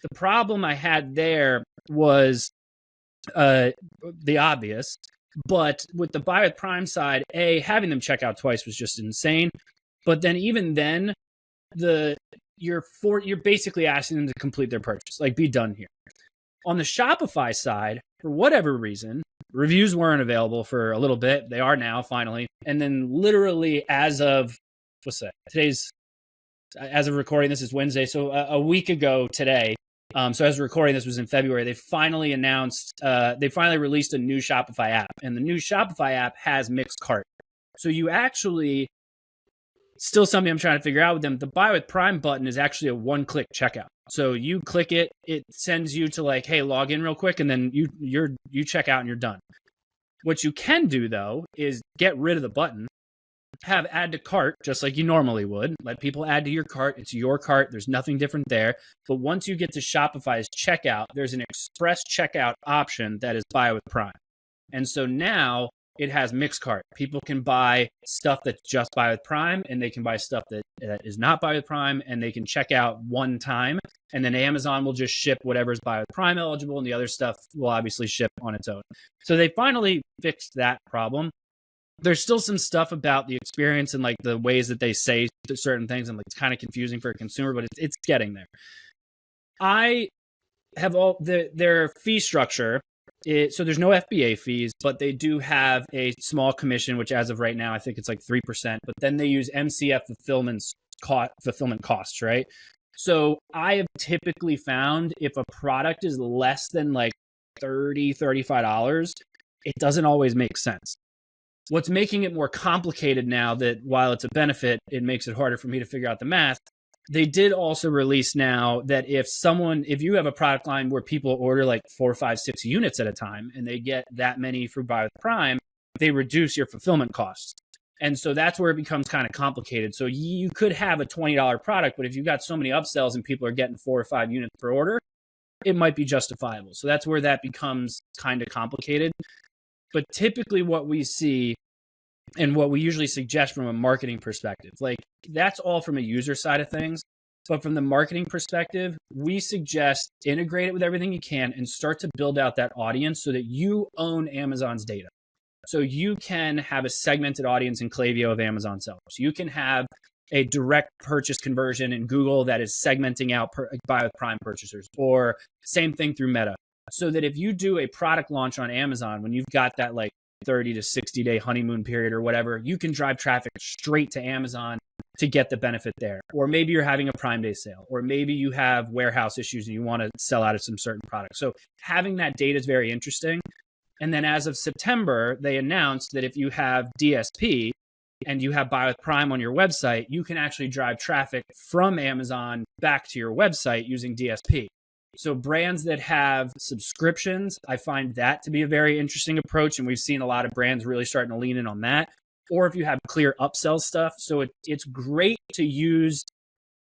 The problem I had there was the obvious, but with the Buy with Prime side, having them check out twice was just insane. But then even then, you're basically asking them to complete their purchase, like be done here. On the Shopify side, for whatever reason, reviews weren't available for a little bit. They are now, finally. And then literally as of, as of recording, this is Wednesday. So a week ago today, so as of recording, this was in February, they finally released a new Shopify app. And the new Shopify app has mixed cart. So you actually, still something I'm trying to figure out with them, the Buy with Prime button is actually a one-click checkout. So you click it, it sends you to like, hey, log in real quick, and then you check out and you're done. What you can do though is get rid of the button, have add to cart just like you normally would. Let people add to your cart. It's your cart. There's nothing different there. But once you get to Shopify's checkout, there's an express checkout option that is Buy with Prime. And so now it has mixed cart. People can buy stuff that's just buy with Prime, and they can buy stuff that is not buy with Prime, and they can check out one time. And then Amazon will just ship whatever's buy with Prime eligible, and the other stuff will obviously ship on its own. So they finally fixed that problem. There's still some stuff about the experience and like the ways that they say certain things, and like it's kind of confusing for a consumer, but it's getting there. I have all their fee structure. So there's no FBA fees, but they do have a small commission, which as of right now, I think it's like 3%. But then they use MCF fulfillment costs, right? So I have typically found if a product is less than like $30, $35, it doesn't always make sense. What's making it more complicated now, that while it's a benefit, it makes it harder for me to figure out the math. They did also release now that if you have a product line where people order like 4, 5, 6 units at a time, and they get that many through Buy with Prime, they reduce your fulfillment costs. And so that's where it becomes kind of complicated. So you could have a $20 product, but if you've got so many upsells and people are getting 4 or 5 units per order, it might be justifiable. So that's where that becomes kind of complicated. But typically what we see and what we usually suggest from a marketing perspective, like that's all from a user side of things. But from the marketing perspective, we suggest integrate it with everything you can and start to build out that audience so that you own Amazon's data. So you can have a segmented audience in Klaviyo of Amazon sellers. You can have a direct purchase conversion in Google that is segmenting out Buy with Prime purchasers, or same thing through Meta. So that if you do a product launch on Amazon, when you've got that like 30 to 60 day honeymoon period or whatever, you can drive traffic straight to Amazon to get the benefit there. Or maybe you're having a Prime Day sale, or maybe you have warehouse issues and you want to sell out of some certain products. So having that data is very interesting. And then as of September, they announced that if you have DSP and you have Buy with Prime on your website, you can actually drive traffic from Amazon back to your website using DSP. So brands that have subscriptions, I find that to be a very interesting approach. And we've seen a lot of brands really starting to lean in on that. Or if you have clear upsell stuff. So it's great to use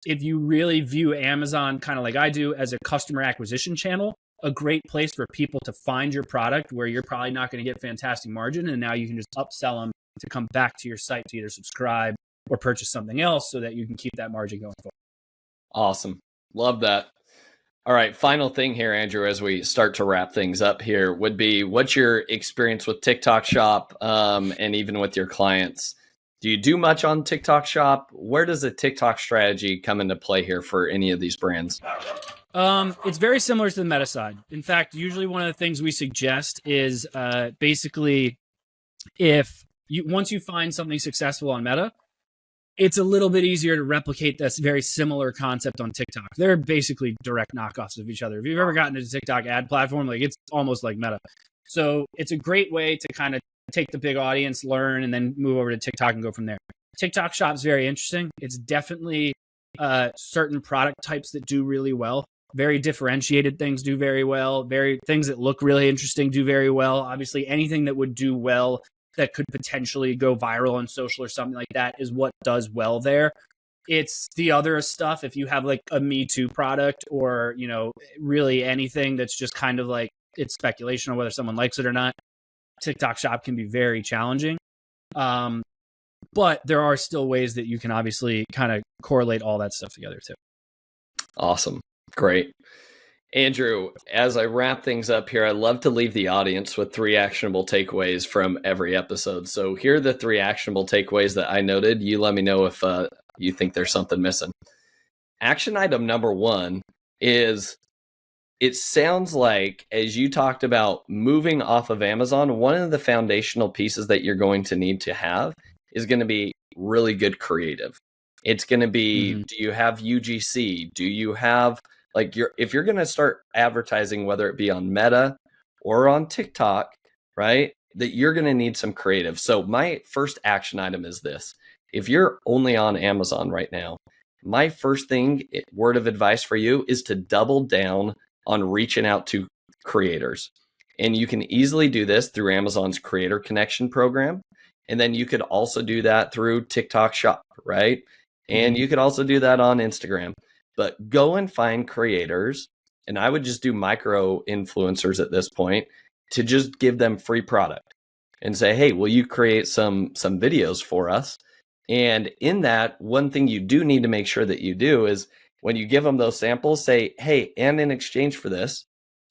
if you really view Amazon kind of like I do as a customer acquisition channel, a great place for people to find your product where you're probably not going to get fantastic margin. And now you can just upsell them to come back to your site to either subscribe or purchase something else so that you can keep that margin going forward. Awesome. Love that. All right. Final thing here, Andrew, as we start to wrap things up here would be, what's your experience with TikTok Shop and even with your clients? Do you do much on TikTok Shop? Where does the TikTok strategy come into play here for any of these brands? It's very similar to the Meta side. In fact, usually one of the things we suggest is basically once you find something successful on Meta, it's a little bit easier to replicate this very similar concept on TikTok. They're basically direct knockoffs of each other. If you've ever gotten a TikTok ad platform, like it's almost like Meta. So it's a great way to kind of take the big audience, learn, and then move over to TikTok and go from there. TikTok Shop is very interesting. It's definitely certain product types that do really well. Very differentiated things do very well. Very things that look really interesting do very well. Obviously, anything that would do well that could potentially go viral on social or something like that is what does well there. It's the other stuff. If you have like a Me Too product or, really anything that's just kind of like it's speculation on whether someone likes it or not, TikTok Shop can be very challenging. But there are still ways that you can obviously kind of correlate all that stuff together too. Awesome. Great. Andrew, as I wrap things up here, I'd love to leave the audience with 3 actionable takeaways from every episode. So here are the 3 actionable takeaways that I noted. You let me know if you think there's something missing. Action item number 1 is, it sounds like, as you talked about moving off of Amazon, one of the foundational pieces that you're going to need to have is going to be really good creative. It's going to be, do you have UGC? Do you have if you're going to start advertising, whether it be on Meta or on TikTok, right, that you're going to need some creative. So my first action item is this. If you're only on Amazon right now, my first word of advice for you is to double down on reaching out to creators. And you can easily do this through Amazon's Creator Connection program. And then you could also do that through TikTok Shop, right? And you could also do that on Instagram. But go and find creators, and I would just do micro influencers at this point, to just give them free product. and say, hey, will you create some videos for us? And in that, one thing you do need to make sure that you do is when you give them those samples, say, hey, and in exchange for this,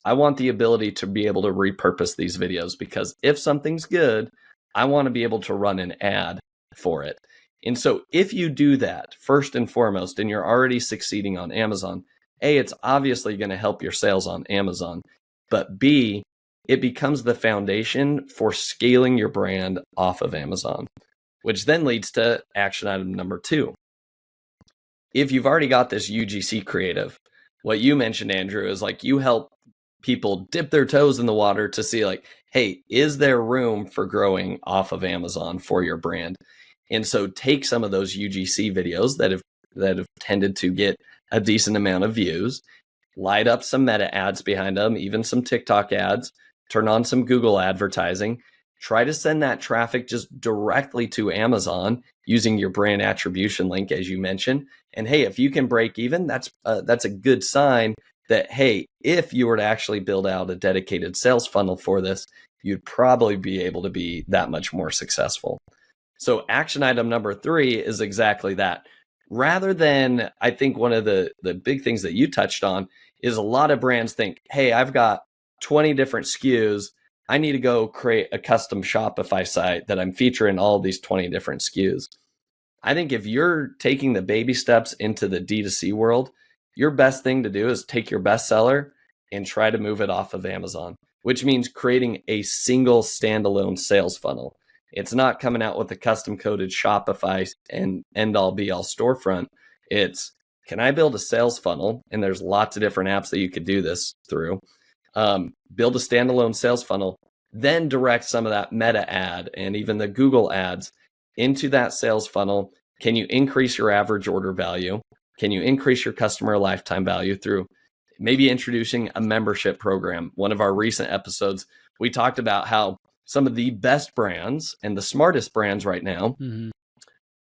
I want the ability to be able to repurpose these videos, because if something's good, I want to be able to run an ad for it. And so if you do that first and foremost, and you're already succeeding on Amazon, A, it's obviously going to help your sales on Amazon, but B, it becomes the foundation for scaling your brand off of Amazon, which then leads to action item number 2. If you've already got this UGC creative, what you mentioned, Andrew, is like you help people dip their toes in the water to see like, hey, is there room for growing off of Amazon for your brand? And so take some of those UGC videos that have tended to get a decent amount of views, light up some meta ads behind them, even some TikTok ads, turn on some Google advertising, try to send that traffic just directly to Amazon using your brand attribution link, as you mentioned. And hey, if you can break even, that's a good sign that, hey, if you were to actually build out a dedicated sales funnel for this, you'd probably be able to be that much more successful. So action item number 3 is exactly that. Rather than, I think one of the big things that you touched on is a lot of brands think, hey, I've got 20 different SKUs. I need to go create a custom Shopify site that I'm featuring all these 20 different SKUs. I think if you're taking the baby steps into the D2C world, your best thing to do is take your bestseller and try to move it off of Amazon, which means creating a single standalone sales funnel. It's not coming out with a custom coded Shopify and end all be all storefront. It's, can I build a sales funnel? And there's lots of different apps that you could do this through. Build a standalone sales funnel, then direct some of that meta ad and even the Google ads into that sales funnel. Can you increase your average order value? Can you increase your customer lifetime value through maybe introducing a membership program? One of our recent episodes, we talked about how some of the best brands and the smartest brands right now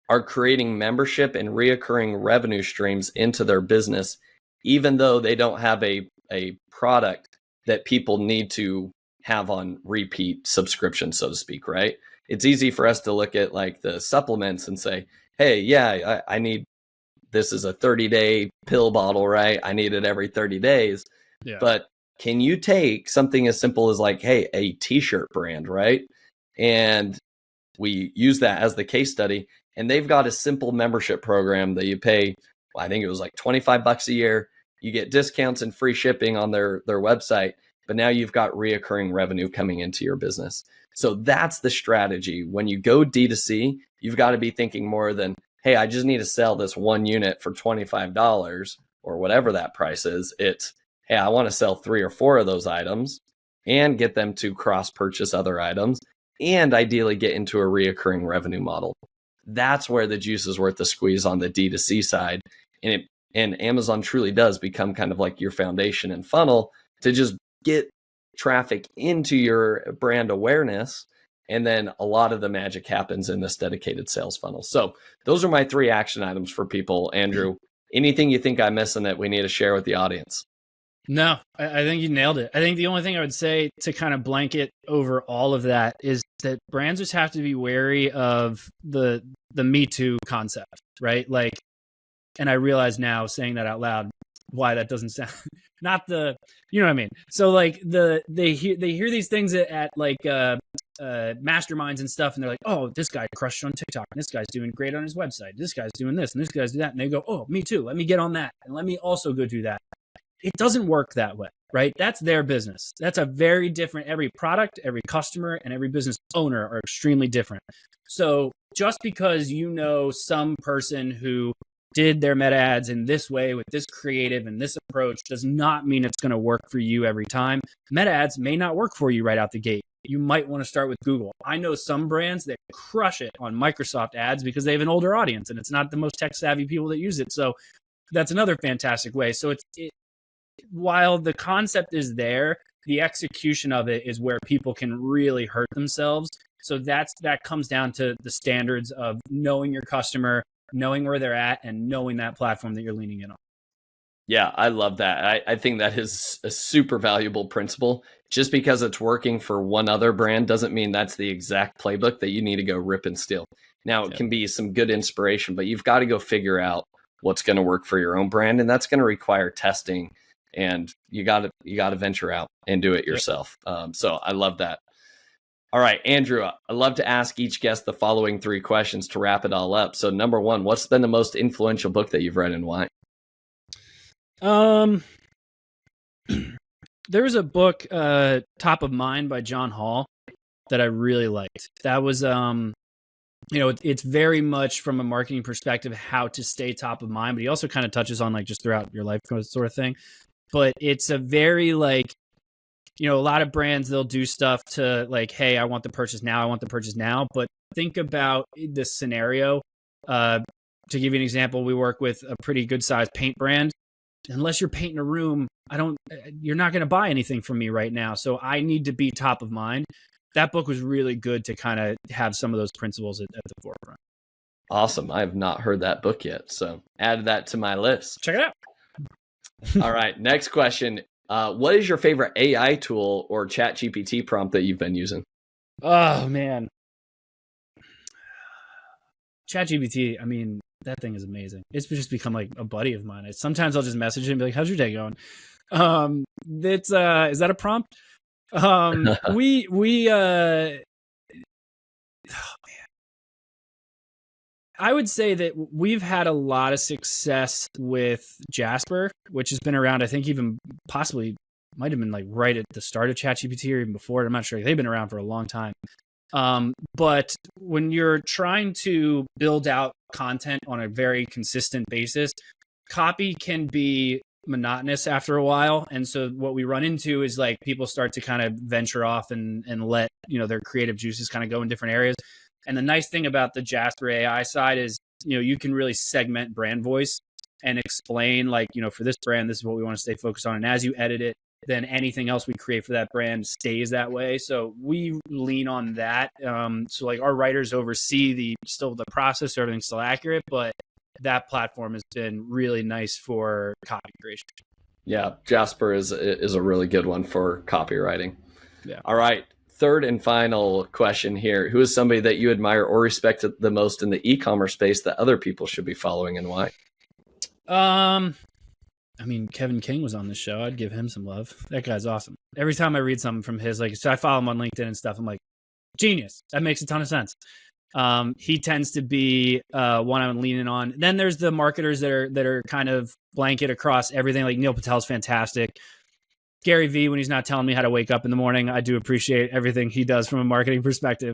are creating membership and reoccurring revenue streams into their business, even though they don't have a product that people need to have on repeat subscription, so to speak, right? It's easy for us to look at like the supplements and say, hey, yeah, I need, this is a 30-day pill bottle, right? I need it every 30 days. Yeah. But can you take something as simple as like, hey, a t-shirt brand, right? And we use that as the case study, and they've got a simple membership program that you pay, well, I think it was like $25 a year. You get discounts and free shipping on their website, but now you've got reoccurring revenue coming into your business. So that's the strategy. When you go D2C, you've got to be thinking more than, hey, I just need to sell this one unit for $25 or whatever that price is. It's, hey, I want to sell 3 or 4 of those items and get them to cross-purchase other items and ideally get into a reoccurring revenue model. That's where the juice is worth the squeeze on the D2C side. And Amazon truly does become kind of like your foundation and funnel to just get traffic into your brand awareness. And then a lot of the magic happens in this dedicated sales funnel. So those are my 3 action items for people. Andrew, anything you think I'm missing that we need to share with the audience? No, I think you nailed it. I think the only thing I would say to kind of blanket over all of that is that brands just have to be wary of the Me Too concept, right? Like, and I realize now saying that out loud why that doesn't sound not the, you know what I mean? So like they hear these things at like masterminds and stuff, and they're like, oh, this guy crushed on TikTok, and this guy's doing great on his website, this guy's doing this, and this guy's doing that, and they go, oh, me too, let me get on that, and let me also go do that. It doesn't work that way, right? That's their business. That's a very different, every product, every customer, and every business owner are extremely different. So just because you know some person who did their meta ads in this way with this creative and this approach does not mean it's going to work for you every time. Meta ads may not work for you right out the gate. You might want to start with Google. I know some brands that crush it on Microsoft ads because they have an older audience and it's not the most tech savvy people that use it. So that's another fantastic way. So while the concept is there, the execution of it is where people can really hurt themselves. So that comes down to the standards of knowing your customer, knowing where they're at, and knowing that platform that you're leaning in on. Yeah, I love that. I think that is a super valuable principle. Just because it's working for one other brand doesn't mean that's the exact playbook that you need to go rip and steal. Now, it can be some good inspiration, but you've got to go figure out what's going to work for your own brand, and that's going to require testing. And you got to venture out and do it yourself. So I love that. All right, Andrew, I love to ask each guest the following 3 questions to wrap it all up. So number 1, what's been the most influential book that you've read and why? There was a book, Top of Mind by John Hall, that I really liked. That was, it's very much from a marketing perspective, how to stay top of mind, but he also kind of touches on like just throughout your life sort of thing. But it's a very like, a lot of brands, they'll do stuff to like, hey, I want the purchase now. I want the purchase now. But think about the scenario. To give you an example, we work with a pretty good sized paint brand. Unless you're painting a room, you're not going to buy anything from me right now. So I need to be top of mind. That book was really good to kind of have some of those principles at the forefront. Awesome. I have not heard that book yet. So add that to my list. Check it out. All right. Next question. What is your favorite AI tool or ChatGPT prompt that you've been using? Oh, man. ChatGPT, I mean, that thing is amazing. It's just become like a buddy of mine. Sometimes I'll just message him and be like, how's your day going? Is that a prompt? Oh, man. I would say that we've had a lot of success with Jasper, which has been around, I think even possibly might have been like right at the start of ChatGPT or even before it. I'm not sure. They've been around for a long time. But when you're trying to build out content on a very consistent basis, copy can be monotonous after a while. And so what we run into is like people start to kind of venture off and let, their creative juices kind of go in different areas. And the nice thing about the Jasper AI side is, you can really segment brand voice and explain like, for this brand, this is what we want to stay focused on. And as you edit it, then anything else we create for that brand stays that way. So we lean on that. So like our writers oversee the process, so everything's still accurate, but that platform has been really nice for copy creation. Yeah, Jasper is a really good one for copywriting. Yeah. All right. Third and final question here. Who is somebody that you admire or respect the most in the e-commerce space that other people should be following, and why? I mean, Kevin King was on this show. I'd give him some love. That guy's awesome. Every time I read something from his, like, so I follow him on LinkedIn and stuff, I'm like, genius. That makes a ton of sense. He tends to be one I'm leaning on. Then there's the marketers that are kind of blanket across everything. Like Neil Patel's fantastic. Gary Vee, when he's not telling me how to wake up in the morning, I do appreciate everything he does from a marketing perspective.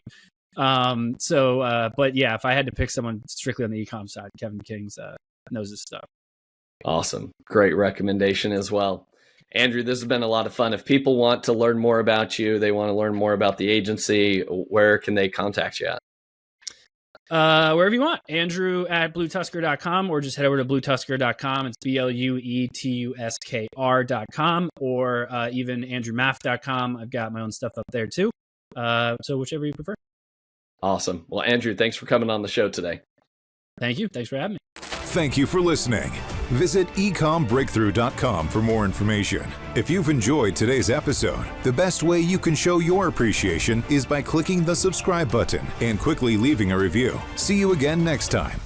But yeah, if I had to pick someone strictly on the e-com side, Kevin King's knows his stuff. Awesome. Great recommendation as well. Andrew, this has been a lot of fun. If people want to learn more about you, they want to learn more about the agency, where can they contact you at? Wherever you want. Andrew at bluetusker.com, or just head over to bluetusker.com. It's BLUETUSKR.com, or even andrewmaff.com. I've got my own stuff up there too. So whichever you prefer. Awesome. Well, Andrew, thanks for coming on the show today. Thank you. Thanks for having me. Thank you for listening. Visit ecombreakthrough.com for more information. If you've enjoyed today's episode, the best way you can show your appreciation is by clicking the subscribe button and quickly leaving a review. See you again next time.